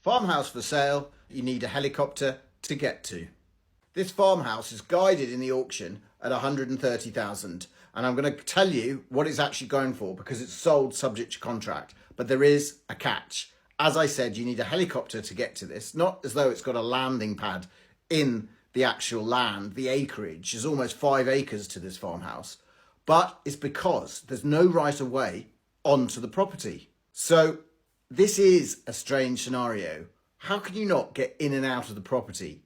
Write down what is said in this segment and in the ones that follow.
Farmhouse for sale, you need a helicopter to get to. This farmhouse is guided in the auction at 130,000, and I'm going to tell you what it's actually going for because it's sold subject to contract, but there is a catch. As I said, you need a helicopter to get to this, not as though it's got a landing pad in the actual land. The acreage is almost 5 acres to this farmhouse, but it's because there's no right of way onto the property. So this is a strange scenario. How can you not get in and out of the property?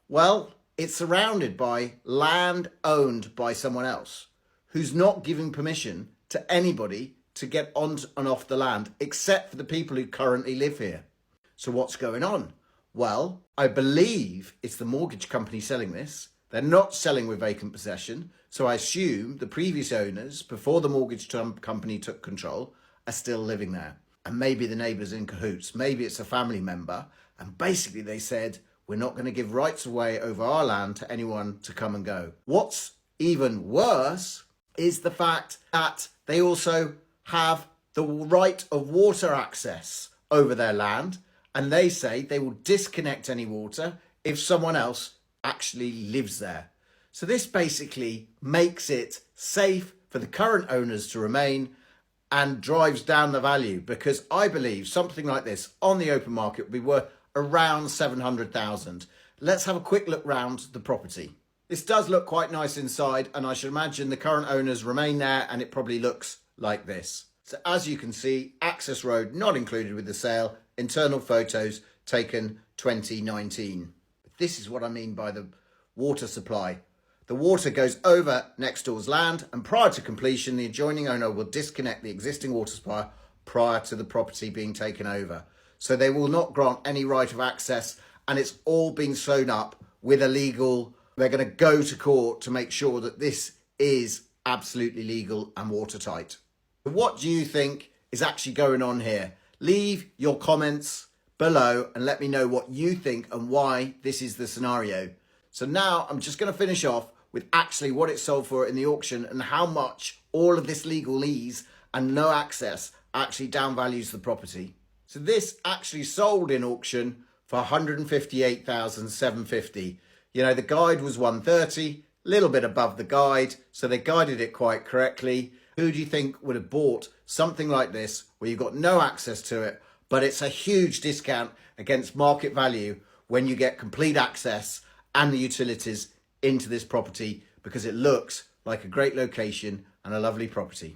Well, it's surrounded by land owned by someone else who's not giving permission to anybody to get on and off the land except for the people who currently live here. So what's going on? Well, I believe it's the mortgage company selling this. They're not selling with vacant possession. So I assume the previous owners, before the mortgage company took control, are still living there. And maybe the neighbour's in cahoots. Maybe it's a family member. And basically they said, we're not going to give rights away over our land to anyone to come and go. What's even worse is the fact that they also have the right of water access over their land. And they say they will disconnect any water if someone else actually lives there. So this basically makes it safe for the current owners to remain and drives down the value, because I believe something like this on the open market would be worth around 700,000. Let's have a quick look round the property. This does look quite nice inside, and I should imagine the current owners remain there, and it probably looks like this. So as you can see, access road not included with the sale, internal photos taken 2019. This is what I mean by the water supply. The water goes over next door's land, and prior to completion, the adjoining owner will disconnect the existing water supply prior to the property being taken over. So they will not grant any right of access, and it's all been sewn up with a legal. They're going to go to court to make sure that this is absolutely legal and watertight. What do you think is actually going on here? Leave your comments below and let me know what you think and why this is the scenario. So now I'm just going to finish off with actually what it sold for in the auction and how much all of this legalese and no access actually downvalues the property. So this actually sold in auction for 158,750. You know, the guide was 130, a little bit above the guide, so they guided it quite correctly. Who do you think would have bought something like this where you've got no access to it, but it's a huge discount against market value when you get complete access and the utilities into this property, because it looks like a great location and a lovely property.